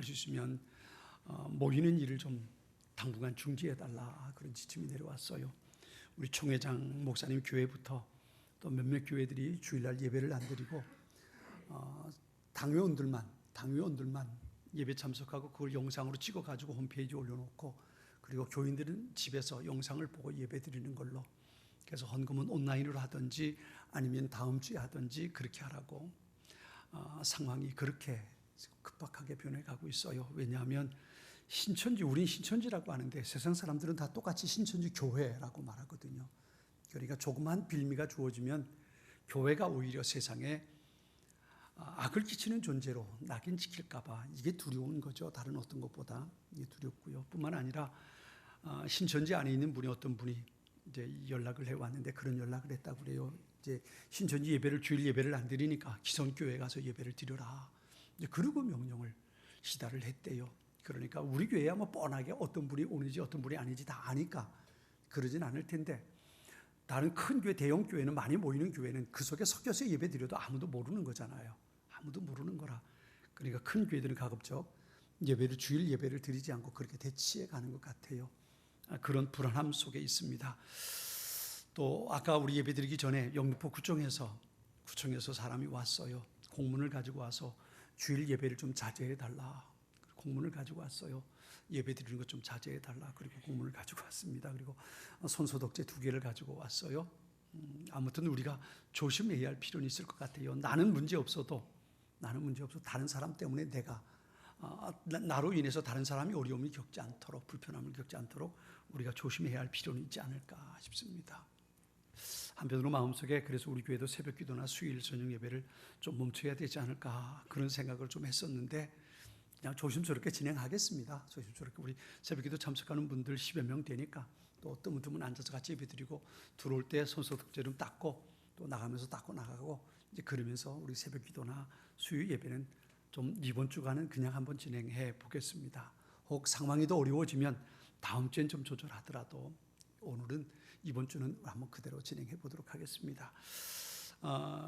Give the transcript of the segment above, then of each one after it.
할 수 있으면 모이는 일을 좀 당분간 중지해달라, 그런 지침이 내려왔어요. 우리 총회장 목사님 교회부터 또 몇몇 교회들이 주일날 예배를 안 드리고 당회원들만 예배 참석하고 그걸 영상으로 찍어가지고 홈페이지에 올려놓고, 그리고 교인들은 집에서 영상을 보고 예배 드리는 걸로, 그래서 헌금은 온라인으로 하든지 아니면 다음 주에 하든지 그렇게 하라고. 상황이 그렇게 급박하게 변해가고 있어요. 왜냐하면 신천지, 우린 신천지라고 하는데 세상 사람들은 다 똑같이 신천지 교회라고 말하거든요. 그러니까 조그만 빌미가 주어지면 교회가 오히려 세상에 악을 끼치는 존재로 낙인 찍힐까봐 이게 두려운 거죠. 다른 어떤 것보다 이게 두렵고요. 뿐만 아니라 신천지 안에 있는 분이 어떤 분이 이제 연락을 해왔는데, 그런 연락을 했다고 그래요. 이제 신천지 예배를, 주일 예배를 안 드리니까 기성교회 가서 예배를 드려라, 이제 그러고 명령을 시달을 했대요. 그러니까 우리 교회야 뭐 뻔하게 어떤 분이 오는지 어떤 분이 아닌지 다 아니까 그러진 않을 텐데, 다른 큰 교회, 대형 교회는, 많이 모이는 교회는 그 속에 섞여서 예배 드려도 아무도 모르는 거잖아요. 아무도 모르는 거라. 그러니까 큰 교회들은 가급적 예배를, 주일 예배를 드리지 않고 그렇게 대치해 가는 것 같아요. 그런 불안함 속에 있습니다. 또 아까 우리 예배 드리기 전에 영등포 구청에서 사람이 왔어요. 공문을 가지고 와서 주일 예배를 좀 자제해 달라. 공문을 가지고 왔어요. 예배 드리는 것 좀 자제해 달라. 그리고 공문을 가지고 왔습니다. 그리고 손소독제 2개를 가지고 왔어요. 아무튼 우리가 조심해야 할 필요는 있을 것 같아요. 나는 문제 없어도 다른 사람 때문에 나로 인해서 다른 사람이 어려움을 겪지 않도록, 불편함을 겪지 않도록 우리가 조심해야 할 필요는 있지 않을까 싶습니다. 한편으로 마음속에 그래서 우리 교회도 새벽 기도나 수요일 저녁 예배를 좀 멈춰야 되지 않을까, 그런 생각을 좀 했었는데 그냥 조심스럽게 진행하겠습니다. 조심스럽게. 우리 새벽 기도 참석하는 분들 10여 명 되니까 또 뜨문뜨문 앉아서 같이 예배 드리고, 들어올 때 손소독제 좀 닦고 또 나가면서 닦고 나가고, 이제 그러면서 우리 새벽 기도나 수요 예배는 좀 이번 주간은 그냥 한번 진행해 보겠습니다. 혹 상황이 더 어려워지면 다음 주엔 좀 조절하더라도 오늘은, 이번 주는 한번 그대로 진행해 보도록 하겠습니다.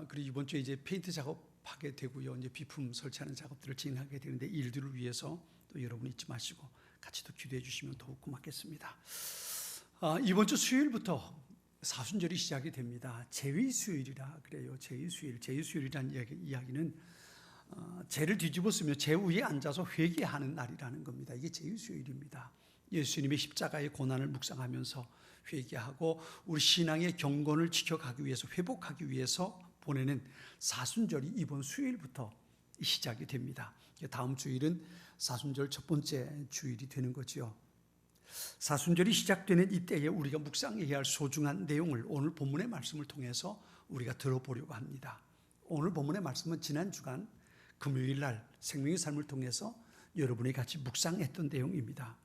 그리고 이번 주에 이제 페인트 작업하게 되고요. 이제 비품 설치하는 작업들을 진행하게 되는데, 일들을 위해서 또 여러분 잊지 마시고 같이 또 기도해 주시면 더욱 고맙겠습니다. 이번 주 수요일부터 사순절이 시작이 됩니다. 제위수요일이라 그래요. 제위수요일이라는 이야기는 죄를 뒤집었으며 죄 위에 앉아서 회개하는 날이라는 겁니다. 이게 제위수요일입니다. 예수님의 십자가의 고난을 묵상하면서 회개하고 우리 신앙의 경건을 지켜가기 위해서, 회복하기 위해서 보내는 사순절이 이번 수요일부터 시작이 됩니다. 다음 주일은 사순절 첫 번째 주일이 되는 거죠. 사순절이 시작되는 이때에 우리가 묵상해야 할 소중한 내용을 오늘 본문의 말씀을 통해서 우리가 들어보려고 합니다. 오늘 본문의 말씀은 지난 주간 금요일 날 생명의 삶을 통해서 여러분이 같이 묵상했던 내용입니다.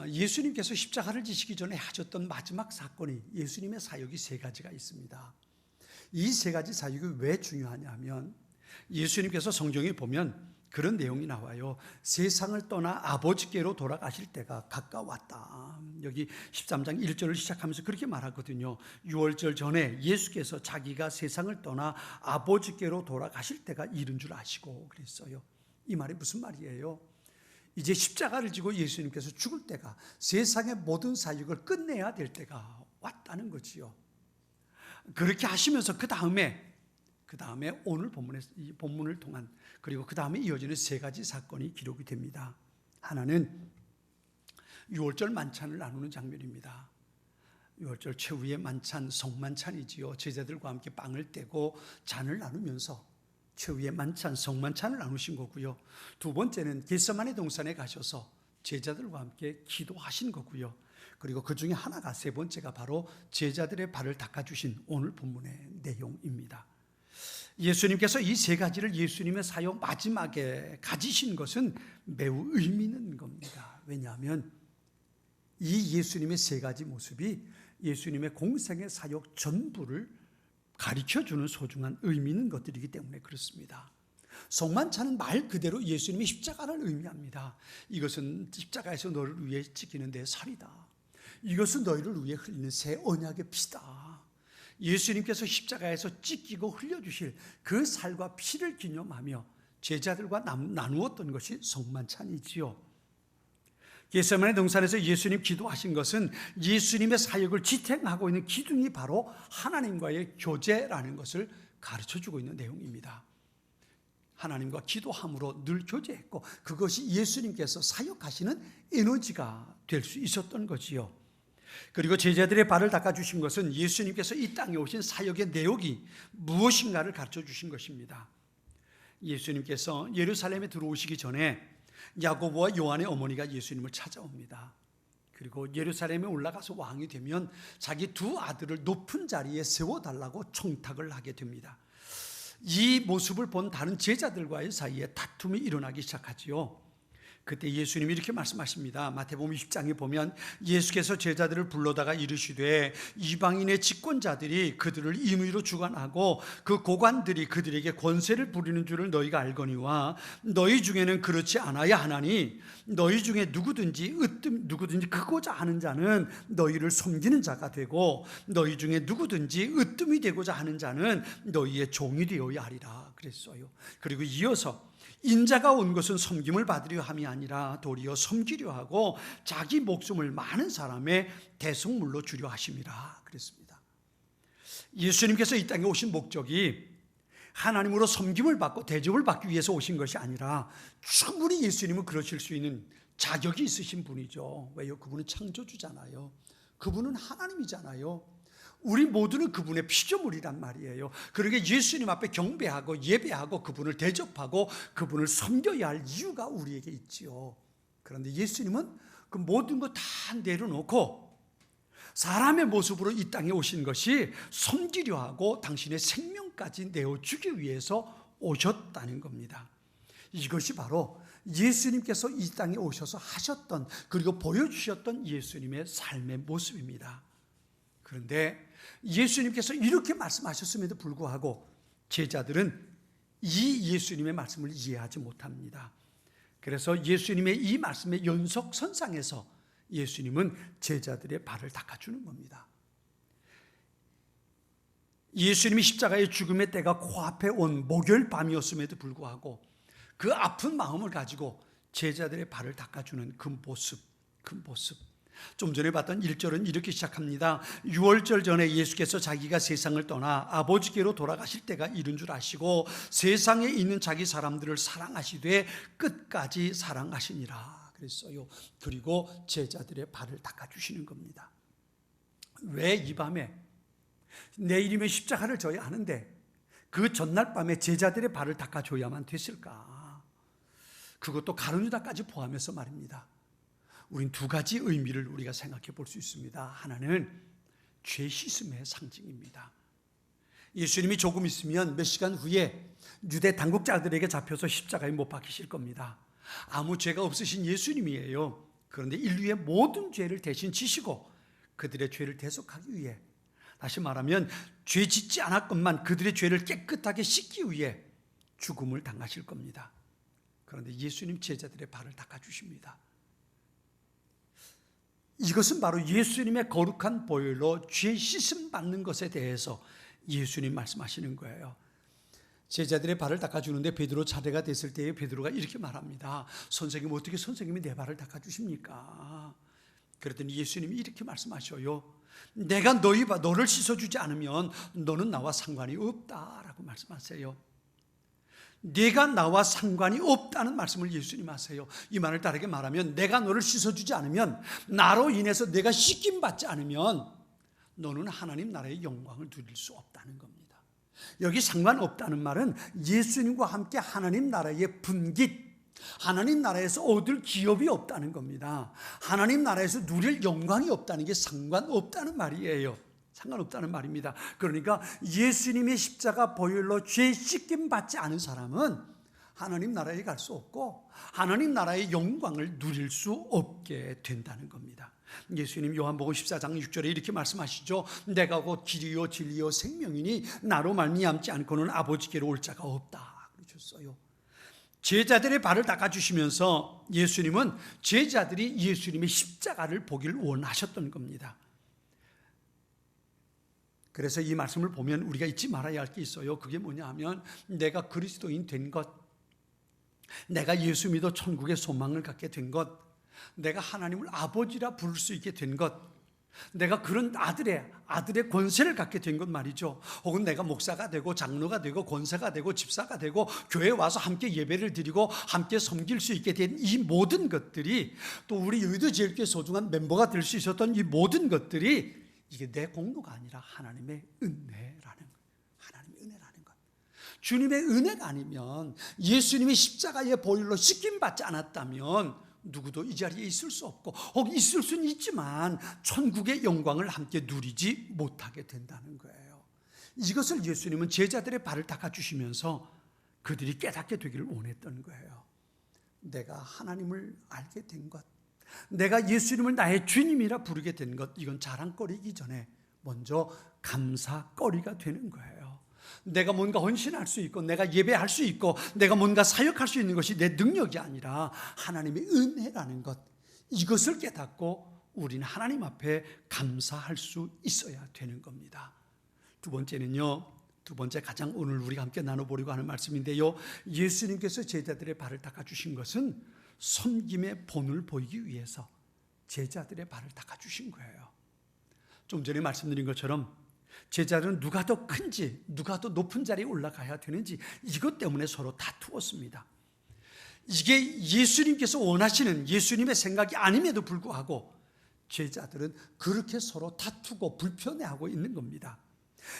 예수님께서 십자가를 지시기 전에 하셨던 마지막 사건이, 예수님의 사역이 3가지가 있습니다. 이 3가지 사역이 왜 중요하냐 하면, 예수님께서 성경에 보면 그런 내용이 나와요. 세상을 떠나 아버지께로 돌아가실 때가 가까웠다. 여기 13장 1절을 시작하면서 그렇게 말하거든요. 6월절 전에 예수께서 자기가 세상을 떠나 아버지께로 돌아가실 때가 이른 줄 아시고 그랬어요. 이 말이 무슨 말이에요? 이제 십자가를 지고 예수님께서 죽을 때가, 세상의 모든 사역을 끝내야 될 때가 왔다는 거지요. 그렇게 하시면서 그 다음에 오늘 이 본문을 통한, 그리고 그 다음에 이어지는 3가지 사건이 기록이 됩니다. 하나는 6월절 만찬을 나누는 장면입니다. 6월절 최후의 만찬, 성만찬이지요. 제자들과 함께 빵을 떼고 잔을 나누면서 최후의 만찬, 성만찬을 나누신 거고요. 2번째는 겟세마네 동산에 가셔서 제자들과 함께 기도하신 거고요. 그리고 그 중에 하나가, 3번째가 바로 제자들의 발을 닦아주신 오늘 본문의 내용입니다. 예수님께서 이 3가지를 예수님의 사역 마지막에 가지신 것은 매우 의미 있는 겁니다. 왜냐하면 이 예수님의 3가지 모습이 예수님의 공생의 사역 전부를 가르쳐주는 소중한 의미 있는 것들이기 때문에 그렇습니다. 성만찬은 말 그대로 예수님의 십자가를 의미합니다. 이것은 십자가에서 너를 위해 찢기는 내 살이다. 이것은 너희를 위해 흘리는 새 언약의 피다. 예수님께서 십자가에서 찢기고 흘려주실 그 살과 피를 기념하며 제자들과 나누었던 것이 성만찬이지요. 겟세마네 동산에서 예수님 기도하신 것은 예수님의 사역을 지탱하고 있는 기둥이 바로 하나님과의 교제라는 것을 가르쳐주고 있는 내용입니다. 하나님과 기도함으로 늘 교제했고 그것이 예수님께서 사역하시는 에너지가 될 수 있었던 거지요. 그리고 제자들의 발을 닦아주신 것은 예수님께서 이 땅에 오신 사역의 내용이 무엇인가를 가르쳐주신 것입니다. 예수님께서 예루살렘에 들어오시기 전에 야고보와 요한의 어머니가 예수님을 찾아옵니다. 그리고 예루살렘에 올라가서 왕이 되면 자기 두 아들을 높은 자리에 세워달라고 청탁을 하게 됩니다. 이 모습을 본 다른 제자들과의 사이에 다툼이 일어나기 시작하지요. 그때 예수님이 이렇게 말씀하십니다. 마태복음 20장에 보면 예수께서 제자들을 불러다가 이르시되 이방인의 집권자들이 그들을 임의로 주관하고 그 고관들이 그들에게 권세를 부리는 줄을 너희가 알거니와 너희 중에는 그렇지 않아야 하나니 너희 중에 누구든지 크고자 하는 자는 너희를 섬기는 자가 되고 너희 중에 누구든지 으뜸이 되고자 하는 자는 너희의 종이 되어야 하리라 그랬어요. 그리고 이어서 인자가 온 것은 섬김을 받으려 함이 아니라 도리어 섬기려 하고 자기 목숨을 많은 사람의 대속물로 주려 하심이라 그랬습니다. 예수님께서 이 땅에 오신 목적이 하나님으로 섬김을 받고 대접을 받기 위해서 오신 것이 아니라 충분히 예수님은 그러실 수 있는 자격이 있으신 분이죠. 왜요? 그분은 창조주잖아요. 그분은 하나님이잖아요. 우리 모두는 그분의 피조물이란 말이에요. 그러게 예수님 앞에 경배하고 예배하고 그분을 대접하고 그분을 섬겨야 할 이유가 우리에게 있지요. 그런데 예수님은 그 모든 것 다 내려놓고 사람의 모습으로 이 땅에 오신 것이 섬기려 하고 당신의 생명까지 내어주기 위해서 오셨다는 겁니다. 이것이 바로 예수님께서 이 땅에 오셔서 하셨던 그리고 보여주셨던 예수님의 삶의 모습입니다. 그런데 예수님께서 이렇게 말씀하셨음에도 불구하고 제자들은 이 예수님의 말씀을 이해하지 못합니다. 그래서 예수님의 이 말씀의 연속선상에서 예수님은 제자들의 발을 닦아주는 겁니다. 예수님이 십자가의 죽음의 때가 코앞에 온 목요일 밤이었음에도 불구하고 그 아픈 마음을 가지고 제자들의 발을 닦아주는 그 모습. 좀 전에 봤던 1절은 이렇게 시작합니다. 유월절 전에 예수께서 자기가 세상을 떠나 아버지께로 돌아가실 때가 이른 줄 아시고 세상에 있는 자기 사람들을 사랑하시되 끝까지 사랑하시니라 그랬어요. 그리고 제자들의 발을 닦아주시는 겁니다. 왜 이 밤에 내일이면 십자가를 져야 하는데 그 전날 밤에 제자들의 발을 닦아줘야만 됐을까? 그것도 가룟유다까지 포함해서 말입니다. 우린 두 가지 의미를 우리가 생각해 볼 수 있습니다. 하나는 죄 씻음의 상징입니다. 예수님이 조금 있으면 몇 시간 후에 유대 당국자들에게 잡혀서 십자가에 못 박히실 겁니다. 아무 죄가 없으신 예수님이에요. 그런데 인류의 모든 죄를 대신 지시고 그들의 죄를 대속하기 위해, 다시 말하면 죄 짓지 않았건만 그들의 죄를 깨끗하게 씻기 위해 죽음을 당하실 겁니다. 그런데 예수님 제자들의 발을 닦아주십니다. 이것은 바로 예수님의 거룩한 보혈로 죄 씻음 받는 것에 대해서 예수님 말씀하시는 거예요. 제자들의 발을 닦아주는데 베드로 차례가 됐을 때에 베드로가 이렇게 말합니다. 선생님, 어떻게 선생님이 내 발을 닦아주십니까? 그랬더니 예수님이 이렇게 말씀하셔요. 내가 너를 씻어주지 않으면 너는 나와 상관이 없다라고 말씀하세요. 네가 나와 상관이 없다는 말씀을 예수님 하세요. 이 말을 다르게 말하면 내가 너를 씻어주지 않으면, 나로 인해서 내가 씻김받지 않으면 너는 하나님 나라의 영광을 누릴 수 없다는 겁니다. 여기 상관없다는 말은 예수님과 함께 하나님 나라의 분깃, 하나님 나라에서 얻을 기업이 없다는 겁니다. 하나님 나라에서 누릴 영광이 없다는 게 상관없다는 말이에요. 상관없다는 말입니다. 그러니까 예수님의 십자가 보혈로 죄 씻김 받지 않은 사람은 하나님 나라에 갈 수 없고 하나님 나라의 영광을 누릴 수 없게 된다는 겁니다. 예수님 요한복음 14장 6절에 이렇게 말씀하시죠. 내가 곧 길이요 진리요 생명이니 나로 말미암지 않고는 아버지께로 올 자가 없다 그러셨어요. 제자들의 발을 닦아주시면서 예수님은 제자들이 예수님의 십자가를 보기를 원하셨던 겁니다. 그래서 이 말씀을 보면 우리가 잊지 말아야 할 게 있어요. 그게 뭐냐 하면 내가 그리스도인 된 것, 내가 예수 믿어 천국의 소망을 갖게 된 것, 내가 하나님을 아버지라 부를 수 있게 된 것, 내가 그런 아들의 권세를 갖게 된 것 말이죠. 혹은 내가 목사가 되고 장로가 되고 권사가 되고 집사가 되고 교회에 와서 함께 예배를 드리고 함께 섬길 수 있게 된 이 모든 것들이, 또 우리 여의도 제일교회 소중한 멤버가 될 수 있었던 이 모든 것들이 이게 내 공로가 아니라 하나님의 은혜라는 것. 하나님의 은혜라는 것. 주님의 은혜가 아니면, 예수님의 십자가의 보혈로 씻김받지 않았다면 누구도 이 자리에 있을 수 없고, 혹 있을 수는 있지만 천국의 영광을 함께 누리지 못하게 된다는 거예요. 이것을 예수님은 제자들의 발을 닦아주시면서 그들이 깨닫게 되기를 원했던 거예요. 내가 하나님을 알게 된 것, 내가 예수님을 나의 주님이라 부르게 된 것, 이건 자랑거리이기 전에 먼저 감사거리가 되는 거예요. 내가 뭔가 헌신할 수 있고, 내가 예배할 수 있고, 내가 뭔가 사역할 수 있는 것이 내 능력이 아니라 하나님의 은혜라는 것, 이것을 깨닫고 우리는 하나님 앞에 감사할 수 있어야 되는 겁니다. 두 번째는요, 두 번째 가장 오늘 우리가 함께 나눠보려고 하는 말씀인데요, 예수님께서 제자들의 발을 닦아주신 것은 섬김의 본을 보이기 위해서 제자들의 발을 닦아주신 거예요. 좀 전에 말씀드린 것처럼 제자들은 누가 더 큰지, 누가 더 높은 자리에 올라가야 되는지 이것 때문에 서로 다투었습니다. 이게 예수님께서 원하시는 예수님의 생각이 아님에도 불구하고 제자들은 그렇게 서로 다투고 불편해하고 있는 겁니다.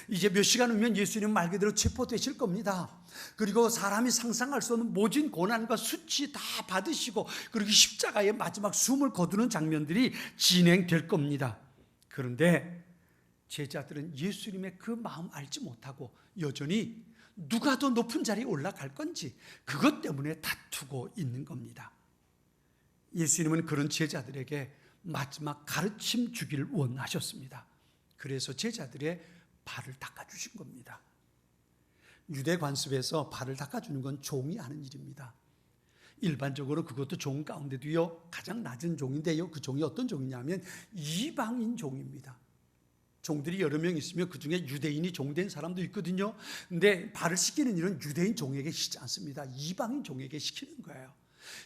이제 몇 시간 후면 예수님 말 그대로 체포되실 겁니다. 그리고 사람이 상상할 수 없는 모진 고난과 수치 다 받으시고, 그리고 십자가의 마지막 숨을 거두는 장면들이 진행될 겁니다. 그런데 제자들은 예수님의 그 마음 알지 못하고 여전히 누가 더 높은 자리에 올라갈 건지 그것 때문에 다투고 있는 겁니다. 예수님은 그런 제자들에게 마지막 가르침 주기를 원하셨습니다. 그래서 제자들의 발을 닦아주신 겁니다. 유대 관습에서 발을 닦아주는 건 종이 하는 일입니다. 일반적으로 그것도 종 가운데도요 가장 낮은 종인데요, 그 종이 어떤 종이냐면 이방인 종입니다. 종들이 여러 명 있으면 그 중에 유대인이 종된 사람도 있거든요. 근데 발을 씻기는 일은 유대인 종에게 시키지 않습니다. 이방인 종에게 시키는 거예요.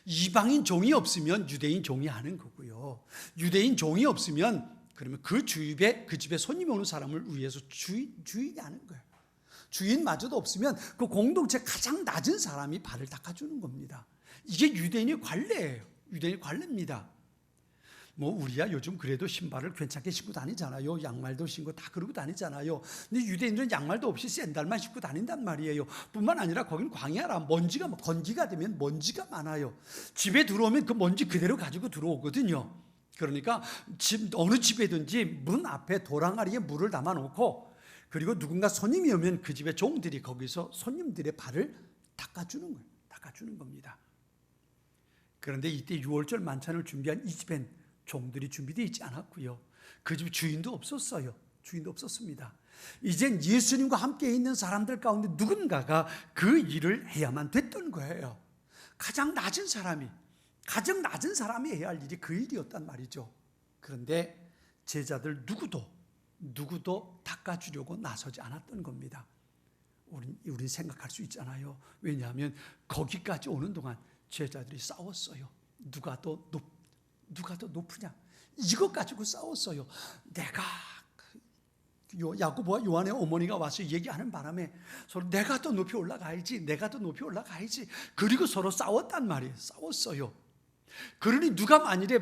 이방인 종이 없으면 유대인 종이 하는 거고요, 유대인 종이 없으면 그러면 그 집에 손님이 오는 사람을 위해서 주인이 하는 거예요. 주인마저도 없으면 그 공동체 가장 낮은 사람이 발을 닦아주는 겁니다. 이게 유대인의 관례예요. 유대인의 관례입니다. 우리야 요즘 그래도 신발을 괜찮게 신고 다니잖아요. 양말도 신고 다 그러고 다니잖아요. 근데 유대인들은 양말도 없이 샌들만 신고 다닌단 말이에요. 뿐만 아니라 거긴 광야라 건기가 되면 먼지가 많아요. 집에 들어오면 그 먼지 그대로 가지고 들어오거든요. 그러니까 어느 집에든지 문 앞에 도랑아리에 물을 담아놓고, 그리고 누군가 손님이 오면 그 집의 종들이 거기서 손님들의 발을 닦아주는 거예요. 닦아주는 겁니다. 그런데 이때 유월절 만찬을 준비한 이 집엔 종들이 준비되어 있지 않았고요, 그 집 주인도 없었어요. 주인도 없었습니다. 이젠 예수님과 함께 있는 사람들 가운데 누군가가 그 일을 해야만 됐던 거예요. 가장 낮은 사람이 해야 할 일이 그 일이었단 말이죠. 그런데 제자들 누구도 닦아주려고 나서지 않았던 겁니다. 우린 생각할 수 있잖아요. 왜냐하면 거기까지 오는 동안 제자들이 싸웠어요. 누가 더 높으냐, 이것 가지고 싸웠어요. 야고보와 요한의 어머니가 와서 얘기하는 바람에 서로 내가 더 높이 올라가야지, 그리고 서로 싸웠단 말이에요. 싸웠어요. 그러니 누가 만일에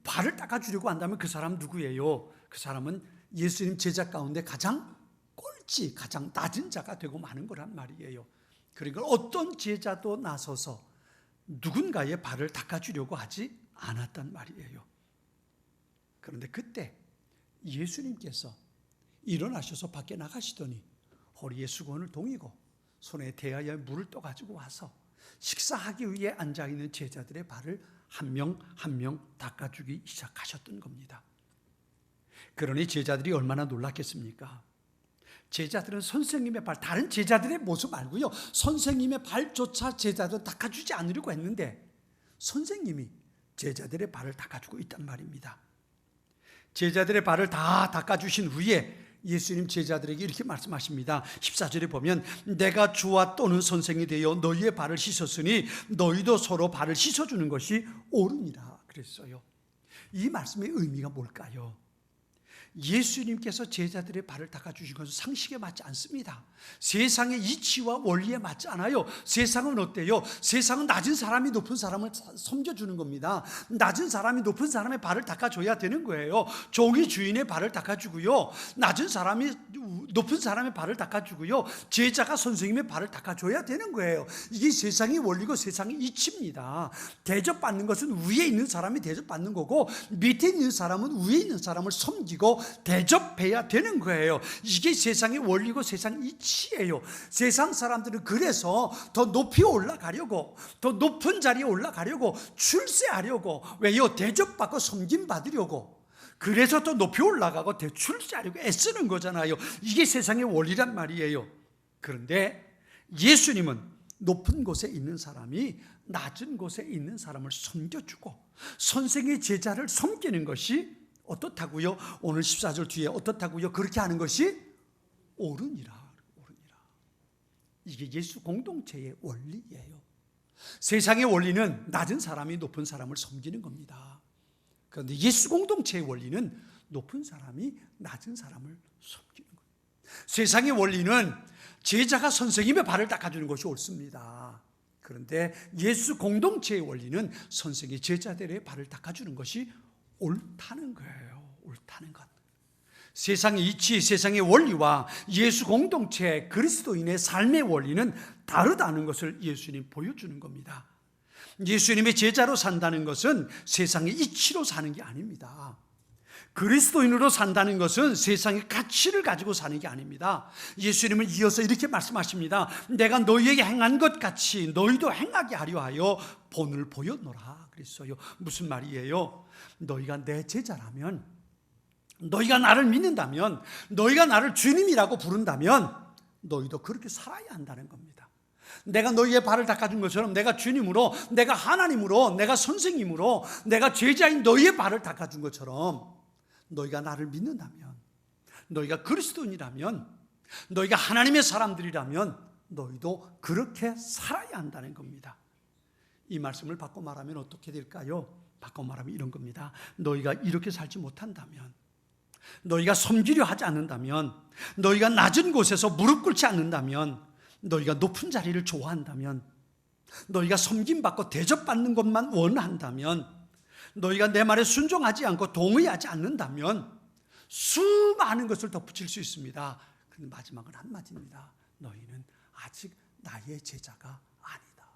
발을 닦아주려고 한다면 그 사람 누구예요? 그 사람은 예수님 제자 가운데 가장 낮은 자가 되고 마는 거란 말이에요. 그러니까 어떤 제자도 나서서 누군가의 발을 닦아주려고 하지 않았단 말이에요. 그런데 그때 예수님께서 일어나셔서 밖에 나가시더니 허리에 수건을 동이고 손에 대야에 물을 떠가지고 와서 식사하기 위해 앉아있는 제자들의 발을 한 명 한 명 닦아주기 시작하셨던 겁니다. 그러니 제자들이 얼마나 놀랐겠습니까? 제자들은 선생님의 발, 다른 제자들의 모습 말고요, 선생님의 발조차 제자들 닦아주지 않으려고 했는데 선생님이 제자들의 발을 닦아주고 있단 말입니다. 제자들의 발을 다 닦아주신 후에 예수님 제자들에게 이렇게 말씀하십니다. 14절에 보면 내가 주와 또는 선생이 되어 너희의 발을 씻었으니 너희도 서로 발을 씻어주는 것이 옳으니라 그랬어요. 이 말씀의 의미가 뭘까요? 예수님께서 제자들의 발을 닦아주신 것은 상식에 맞지 않습니다. 세상의 이치와 원리에 맞지 않아요. 세상은 어때요? 세상은 낮은 사람이 높은 사람을 섬겨주는 겁니다. 낮은 사람이 높은 사람의 발을 닦아줘야 되는 거예요. 종이 주인의 발을 닦아주고요, 낮은 사람이 높은 사람의 발을 닦아주고요, 제자가 선생님의 발을 닦아줘야 되는 거예요. 이게 세상의 원리고 세상의 이치입니다. 대접받는 것은 위에 있는 사람이 대접받는 거고, 밑에 있는 사람은 위에 있는 사람을 섬기고 대접해야 되는 거예요. 이게 세상의 원리고 세상 이치예요. 세상 사람들은 그래서 더 높이 올라가려고, 더 높은 자리에 올라가려고, 출세하려고, 왜요? 대접받고 섬김받으려고, 그래서 더 높이 올라가고 대출자려고 애쓰는 거잖아요. 이게 세상의 원리란 말이에요. 그런데 예수님은 높은 곳에 있는 사람이 낮은 곳에 있는 사람을 섬겨주고 선생의 제자를 섬기는 것이 어떻다고요? 오늘 14절 뒤에 어떻다고요? 그렇게 하는 것이 옳으니라. 이게 예수 공동체의 원리예요. 세상의 원리는 낮은 사람이 높은 사람을 섬기는 겁니다. 그런데 예수 공동체의 원리는 높은 사람이 낮은 사람을 섬기는 거예요. 세상의 원리는 제자가 선생님의 발을 닦아주는 것이 옳습니다. 그런데 예수 공동체의 원리는 선생이 제자들의 발을 닦아주는 것이 옳다는 거예요. 옳다는 것. 세상의 이치, 세상의 원리와 예수 공동체 그리스도인의 삶의 원리는 다르다는 것을 예수님 보여주는 겁니다. 예수님의 제자로 산다는 것은 세상의 이치로 사는 게 아닙니다. 그리스도인으로 산다는 것은 세상의 가치를 가지고 사는 게 아닙니다. 예수님은 이어서 이렇게 말씀하십니다. 내가 너희에게 행한 것 같이 너희도 행하게 하려 하여 본을 보였노라 그랬어요. 무슨 말이에요? 너희가 내 제자라면, 너희가 나를 믿는다면, 너희가 나를 주님이라고 부른다면 너희도 그렇게 살아야 한다는 겁니다. 내가 너희의 발을 닦아준 것처럼 내가 주님으로, 내가 하나님으로, 내가 선생님으로, 내가 제자인 너희의 발을 닦아준 것처럼 너희가 나를 믿는다면, 너희가 그리스도인이라면, 너희가 하나님의 사람들이라면 너희도 그렇게 살아야 한다는 겁니다. 이 말씀을 바꿔 말하면 어떻게 될까요? 바꿔 말하면 이런 겁니다. 너희가 이렇게 살지 못한다면, 너희가 섬기려 하지 않는다면, 너희가 낮은 곳에서 무릎 꿇지 않는다면, 너희가 높은 자리를 좋아한다면, 너희가 섬김받고 대접받는 것만 원한다면, 너희가 내 말에 순종하지 않고 동의하지 않는다면 수많은 것을 덧붙일 수 있습니다. 그런데 마지막은 한마디입니다. 너희는 아직 나의 제자가 아니다.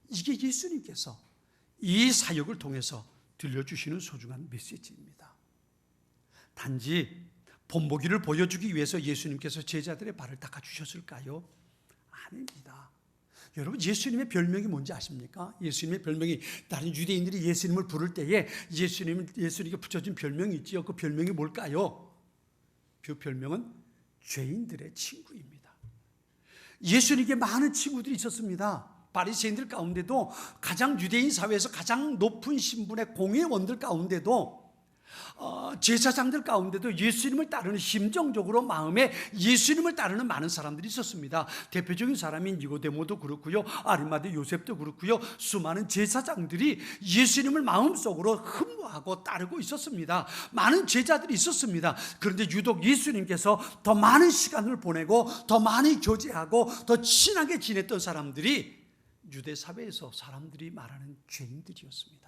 이게 예수님께서 이 사역을 통해서 들려주시는 소중한 메시지입니다. 단지 본보기를 보여주기 위해서 예수님께서 제자들의 발을 닦아주셨을까요? 아닙니다. 여러분, 예수님의 별명이 뭔지 아십니까? 예수님의 별명이, 다른 유대인들이 예수님을 부를 때에 예수님께 붙여준 별명이 있지요. 그 별명이 뭘까요? 그 별명은 죄인들의 친구입니다. 예수님께 많은 친구들이 있었습니다. 바리새인들 가운데도, 가장 유대인 사회에서 가장 높은 신분의 공회원들 가운데도, 제사장들 가운데도 예수님을 따르는, 심정적으로 마음에 예수님을 따르는 많은 사람들이 있었습니다. 대표적인 사람인 니고데모도 그렇고요, 아리마대 요셉도 그렇고요, 수많은 제사장들이 예수님을 마음속으로 흠모하고 따르고 있었습니다. 많은 제자들이 있었습니다. 그런데 유독 예수님께서 더 많은 시간을 보내고 더 많이 교제하고 더 친하게 지냈던 사람들이 유대 사회에서 사람들이 말하는 죄인들이었습니다.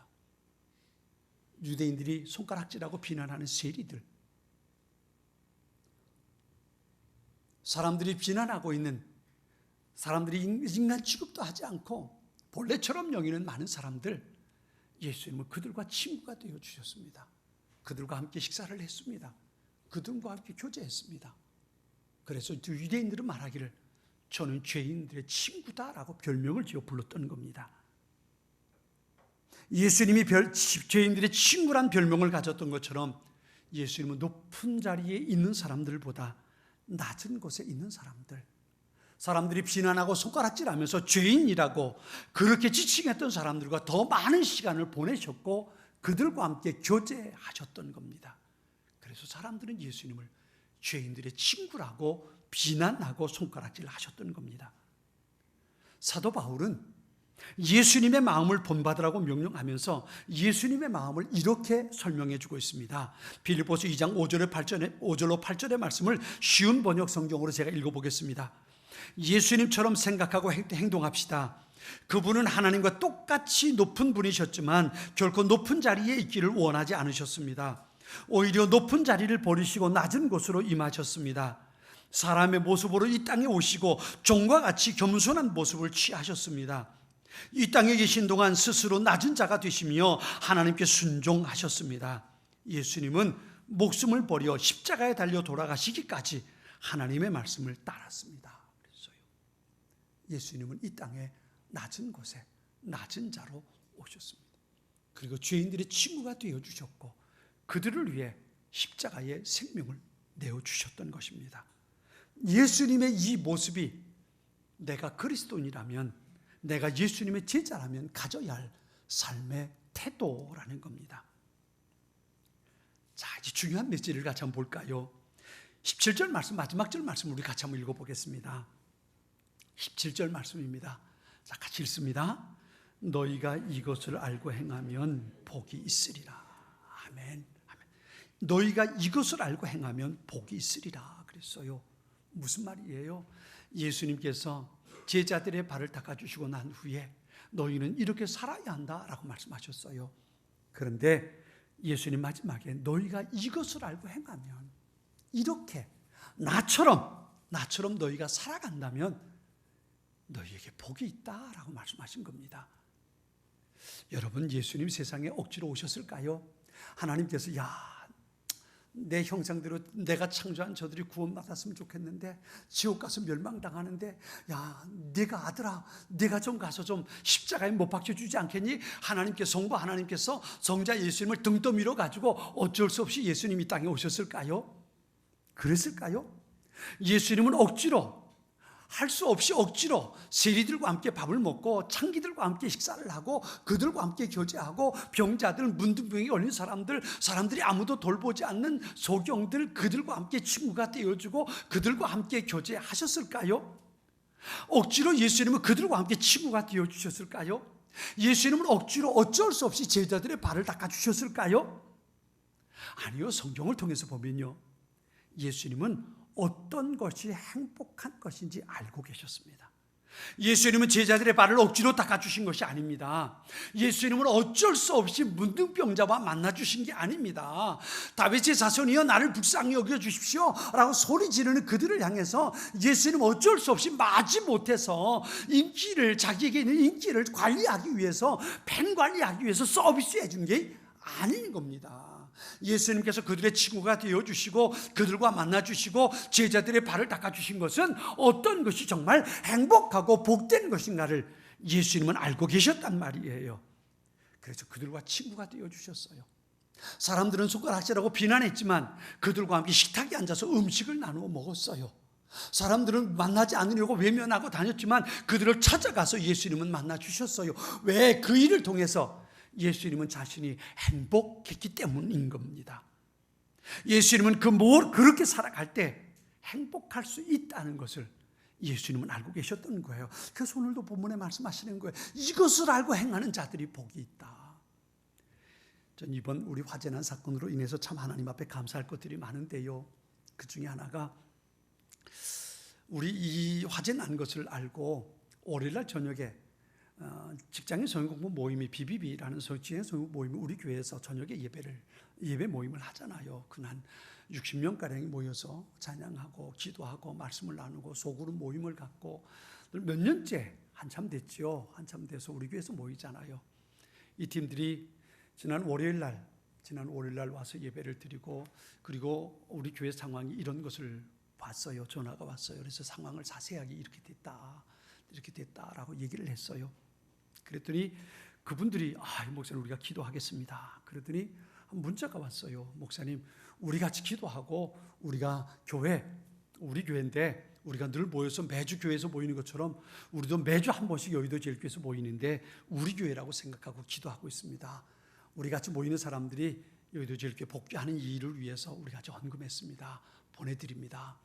유대인들이 손가락질하고 비난하는 세리들, 사람들이 비난하고 있는, 사람들이 인간 취급도 하지 않고 본래처럼 여기는 많은 사람들, 예수님은 그들과 친구가 되어 주셨습니다. 그들과 함께 식사를 했습니다. 그들과 함께 교제했습니다. 그래서 유대인들은 말하기를 저는 죄인들의 친구다라고 별명을 지어 불렀던 겁니다. 예수님이 죄인들의 친구란 별명을 가졌던 것처럼 예수님은 높은 자리에 있는 사람들보다 낮은 곳에 있는 사람들, 사람들이 비난하고 손가락질하면서 죄인이라고 그렇게 지칭했던 사람들과 더 많은 시간을 보내셨고 그들과 함께 교제하셨던 겁니다. 그래서 사람들은 예수님을 죄인들의 친구라고 비난하고 손가락질을 하셨던 겁니다. 사도 바울은 예수님의 마음을 본받으라고 명령하면서 예수님의 마음을 이렇게 설명해 주고 있습니다. 빌립보서 2장 5절로 8절의 말씀을 쉬운 번역 성경으로 제가 읽어보겠습니다. 예수님처럼 생각하고 행동합시다. 그분은 하나님과 똑같이 높은 분이셨지만 결코 높은 자리에 있기를 원하지 않으셨습니다. 오히려 높은 자리를 버리시고 낮은 곳으로 임하셨습니다. 사람의 모습으로 이 땅에 오시고 종과 같이 겸손한 모습을 취하셨습니다. 이 땅에 계신 동안 스스로 낮은 자가 되시며 하나님께 순종하셨습니다. 예수님은 목숨을 버려 십자가에 달려 돌아가시기까지 하나님의 말씀을 따랐습니다. 그래서요, 예수님은 이 땅에 낮은 곳에 낮은 자로 오셨습니다. 그리고 죄인들의 친구가 되어주셨고 그들을 위해 십자가의 생명을 내어주셨던 것입니다. 예수님의 이 모습이 내가 그리스도인이라면, 내가 예수님의 제자라면 가져야 할 삶의 태도라는 겁니다. 자, 이제 중요한 메시지를 같이 한번 볼까요? 17절 말씀, 마지막 절 말씀 우리 같이 한번 읽어보겠습니다. 17절 말씀입니다. 자, 같이 읽습니다. 너희가 이것을 알고 행하면 복이 있으리라. 아멘. 아멘. 너희가 이것을 알고 행하면 복이 있으리라 그랬어요. 무슨 말이에요? 예수님께서 제자들의 발을 닦아주시고 난 후에 너희는 이렇게 살아야 한다라고 말씀하셨어요. 그런데 예수님 마지막에 너희가 이것을 알고 행하면, 이렇게 나처럼 너희가 살아간다면 너희에게 복이 있다라고 말씀하신 겁니다. 여러분, 예수님 세상에 억지로 오셨을까요? 하나님께서 내 형상대로 내가 창조한 저들이 구원받았으면 좋겠는데 지옥 가서 멸망당하는데 내가 아들아, 내가 좀 가서 좀 십자가에 못 박혀주지 않겠니? 하나님께서 성자 예수님을 등 떠밀어 가지고 어쩔 수 없이 예수님이 땅에 오셨을까요? 그랬을까요? 예수님은 억지로, 할 수 없이 억지로 세리들과 함께 밥을 먹고 창기들과 함께 식사를 하고 그들과 함께 교제하고 병자들, 문둥병에 걸린 사람들이 아무도 돌보지 않는 소경들, 그들과 함께 친구가 되어주고 그들과 함께 교제하셨을까요? 억지로 예수님은 그들과 함께 친구가 되어주셨을까요? 예수님은 억지로 어쩔 수 없이 제자들의 발을 닦아주셨을까요? 아니요. 성경을 통해서 보면요, 예수님은 어떤 것이 행복한 것인지 알고 계셨습니다. 예수님은 제자들의 발을 억지로 닦아주신 것이 아닙니다. 예수님은 어쩔 수 없이 문둥병자와 만나주신 게 아닙니다. 다윗의 자손이여 나를 불쌍히 여겨주십시오 라고 소리 지르는 그들을 향해서 예수님은 어쩔 수 없이 마지못해서 자기에게 있는 인기를 관리하기 위해서, 팬 관리하기 위해서 서비스해 준 게 아닌 겁니다. 예수님께서 그들의 친구가 되어주시고 그들과 만나주시고 제자들의 발을 닦아주신 것은 어떤 것이 정말 행복하고 복된 것인가를 예수님은 알고 계셨단 말이에요. 그래서 그들과 친구가 되어주셨어요. 사람들은 손가락질하고 비난했지만 그들과 함께 식탁에 앉아서 음식을 나누어 먹었어요. 사람들은 만나지 않으려고 외면하고 다녔지만 그들을 찾아가서 예수님은 만나주셨어요. 왜? 그 일을 통해서 예수님은 자신이 행복했기 때문인 겁니다. 예수님은 그렇게 살아갈 때 행복할 수 있다는 것을 예수님은 알고 계셨던 거예요. 그래서 오늘도 본문에 말씀하시는 거예요. 이것을 알고 행하는 자들이 복이 있다. 전 이번 우리 화재난 사건으로 인해서 참 하나님 앞에 감사할 것들이 많은데요, 그 중에 하나가 우리 이 화재 난 것을 알고 월요일날 저녁에 직장인 성경공부 모임이 BBB라는 직장인 성경공부 모임이 우리 교회에서 저녁에 예배 모임을 하잖아요. 그날 60명가량이 모여서 찬양하고 기도하고 말씀을 나누고 소그룹 모임을 갖고 몇 년째 한참 됐죠. 한참 돼서 우리 교회에서 모이잖아요. 이 팀들이 지난 월요일 날 와서 예배를 드리고, 그리고 우리 교회 상황이 이런 것을 봤어요. 전화가 왔어요. 그래서 상황을 자세하게 이렇게 됐다라고 얘기를 했어요. 그랬더니 그분들이 목사님 우리가 기도하겠습니다. 그랬더니 문자가 왔어요. 목사님 우리 같이 기도하고 우리가 우리 교회인데 우리가 늘 모여서 매주 교회에서 모이는 것처럼 우리도 매주 한 번씩 여의도 제일교회에서 모이는데 우리 교회라고 생각하고 기도하고 있습니다. 우리 같이 모이는 사람들이 여의도 제일교회 복귀하는 이 일을 위해서 우리 같이 헌금했습니다. 보내드립니다.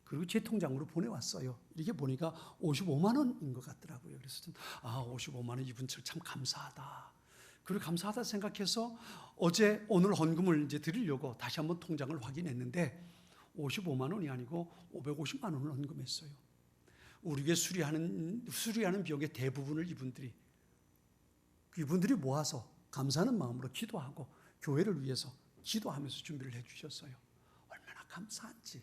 그리고 제 통장으로 보내왔어요. 이렇게 보니까 55만 원인 것 같더라고요. 그래서 55만 원 이분들 참 감사하다. 그리고 감사하다 생각해서 오늘 헌금을 이제 드리려고 다시 한번 통장을 확인했는데 55만 원이 아니고 550만 원을 헌금했어요. 우리 교회 수리하는 비용의 대부분을 이분들이 모아서 감사하는 마음으로 기도하고 교회를 위해서 기도하면서 준비를 해주셨어요. 얼마나 감사한지.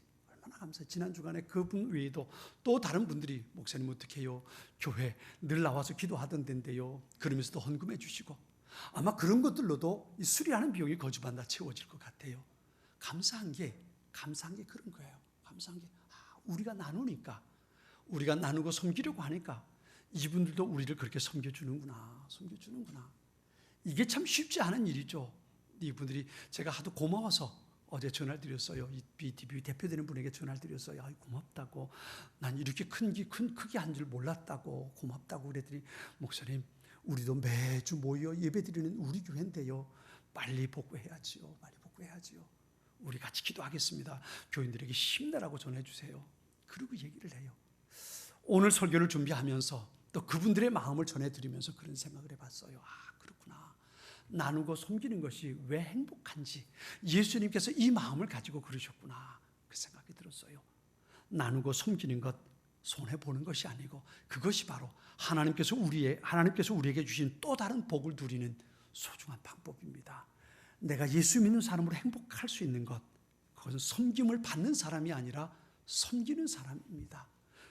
지난 주간에 그분 외에도 또 다른 분들이 목사님 어떻게 해요? 교회 늘 나와서 기도하던 데인데요. 그러면서도 헌금해 주시고 아마 그런 것들로도 이 수리하는 비용이 거주반 다 채워질 것 같아요. 감사한 게 그런 거예요. 감사한 게 우리가 나누니까 우리가 나누고 섬기려고 하니까 이분들도 우리를 그렇게 섬겨주는구나. 이게 참 쉽지 않은 일이죠. 이분들이 제가 하도 고마워서 어제 전화를 드렸어요. 이 BTV 대표되는 분에게 전화를 드렸어요. 고맙다고. 난 이렇게 크게 한 줄 몰랐다고. 고맙다고 그랬더니 목사님 우리도 매주 모여 예배드리는 우리 교회인데요. 빨리 복구해야지요. 우리 같이 기도하겠습니다. 교인들에게 힘내라고 전해주세요. 그리고 얘기를 해요. 오늘 설교를 준비하면서 또 그분들의 마음을 전해드리면서 그런 생각을 해봤어요. 그렇구나. 나누고 섬기는 것이 왜 행복한지 예수님께서 이 마음을 가지고 그러셨구나. 그 생각이 들었어요. 나누고 섬기는 것 손해보는 것이 아니고 그것이 바로 하나님께서 우리에게 주신 또 다른 복을 누리는 소중한 방법입니다. 내가 예수 믿는 사람으로 행복할 수 있는 것, 그것은 섬김을 받는 사람이 아니라 섬기는 사람입니다.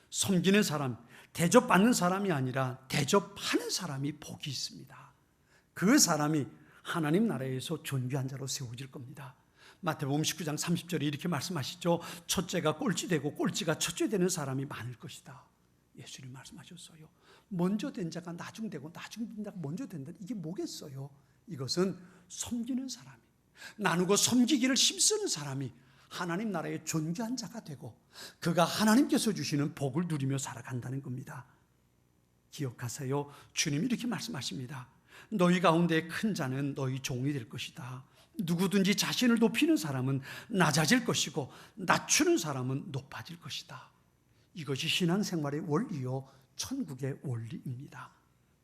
섬기는 사람, 대접받는 사람이 아니라 대접하는 사람이 복이 있습니다. 그 사람이 하나님 나라에서 존귀한 자로 세워질 겁니다. 마태복음 19장 30절에 이렇게 말씀하시죠. 첫째가 꼴찌되고 꼴찌가 첫째 되는 사람이 많을 것이다. 예수님 말씀하셨어요. 먼저 된 자가 나중되고 나중된 자가 먼저 된다. 이게 뭐겠어요? 이것은 섬기는 사람이, 나누고 섬기기를 힘쓰는 사람이 하나님 나라의 존귀한 자가 되고 그가 하나님께서 주시는 복을 누리며 살아간다는 겁니다. 기억하세요. 주님이 이렇게 말씀하십니다. 너희 가운데 큰 자는 너희 종이 될 것이다. 누구든지 자신을 높이는 사람은 낮아질 것이고 낮추는 사람은 높아질 것이다. 이것이 신앙생활의 원리요 천국의 원리입니다.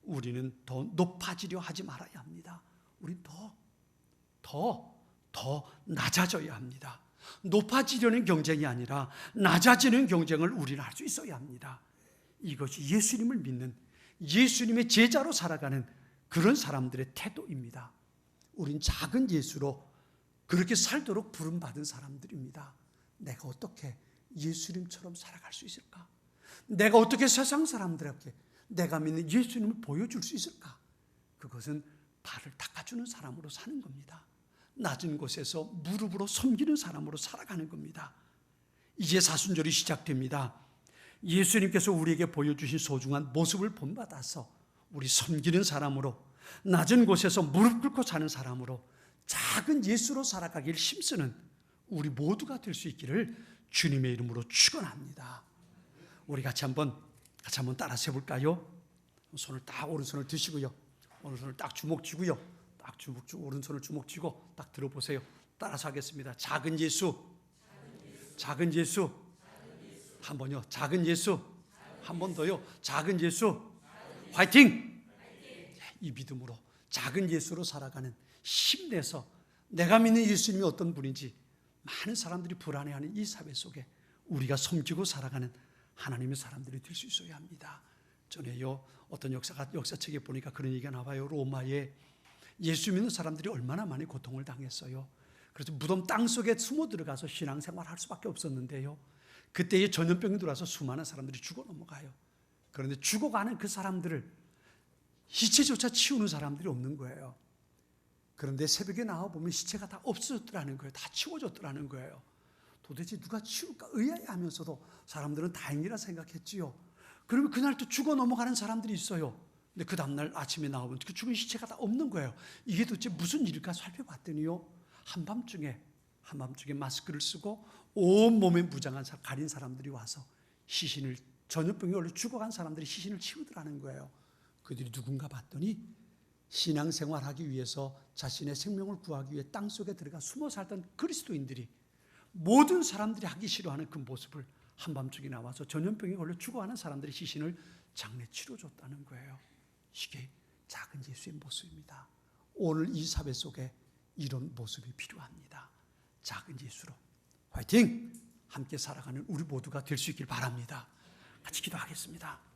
우리는 더 높아지려 하지 말아야 합니다. 우리 더 낮아져야 합니다. 높아지려는 경쟁이 아니라 낮아지는 경쟁을 우리는 할 수 있어야 합니다. 이것이 예수님을 믿는, 예수님의 제자로 살아가는 그런 사람들의 태도입니다. 우린 작은 예수로 그렇게 살도록 부름받은 사람들입니다. 내가 어떻게 예수님처럼 살아갈 수 있을까? 내가 어떻게 세상 사람들에게 내가 믿는 예수님을 보여줄 수 있을까? 그것은 발을 닦아주는 사람으로 사는 겁니다. 낮은 곳에서 무릎으로 섬기는 사람으로 살아가는 겁니다. 이제 사순절이 시작됩니다. 예수님께서 우리에게 보여주신 소중한 모습을 본받아서 우리 섬기는 사람으로, 낮은 곳에서 무릎 꿇고 사는 사람으로, 작은 예수로 살아가길 힘쓰는 우리 모두가 될 수 있기를 주님의 이름으로 축원합니다. 우리 같이 한번 따라서 해볼까요? 손을 딱 오른손을 드시고요. 오른손을 딱 주먹 쥐고요. 딱 주먹 쥐고 오른손을 주먹 쥐고 딱 들어보세요. 따라서 하겠습니다. 작은 예수. 작은 예수. 한 번요. 작은 예수. 한 번 더요. 작은 예수. 화이팅! 이 믿음으로 작은 예수로 살아가는, 힘내서 내가 믿는 예수님이 어떤 분인지 많은 사람들이 불안해하는 이 사회 속에 우리가 섬기고 살아가는 하나님의 사람들이 될 수 있어야 합니다. 전에요 어떤 역사책에 보니까 그런 얘기가 나와요. 로마에 예수 믿는 사람들이 얼마나 많이 고통을 당했어요. 그래서 무덤 땅속에 숨어 들어가서 신앙생활을 할 수밖에 없었는데요. 그때에 전염병이 들어와서 수많은 사람들이 죽어 넘어가요. 그런데 죽어가는 그 사람들을 시체조차 치우는 사람들이 없는 거예요. 그런데 새벽에 나와보면 시체가 다 없어졌더라는 거예요. 다 치워졌더라는 거예요. 도대체 누가 치울까 의아해하면서도 사람들은 다행이라 생각했지요. 그러면 그날 또 죽어 넘어가는 사람들이 있어요. 근데 그 다음날 아침에 나오면 그 죽은 시체가 다 없는 거예요. 이게 도대체 무슨 일일까 살펴봤더니요, 한밤중에 마스크를 쓰고 온몸에 무장한 가린 사람들이 와서 전염병에 걸려 죽어간 사람들이 시신을 치우더라는 거예요. 그들이 누군가 봤더니 신앙생활하기 위해서 자신의 생명을 구하기 위해 땅속에 들어가 숨어 살던 그리스도인들이 모든 사람들이 하기 싫어하는 그 모습을 한밤중에 나와서 전염병에 걸려 죽어가는 사람들의 시신을 장례 치러줬다는 거예요. 이게 작은 예수의 모습입니다. 오늘 이 사회 속에 이런 모습이 필요합니다. 작은 예수로 화이팅! 함께 살아가는 우리 모두가 될 수 있길 바랍니다. 같이 기도하겠습니다.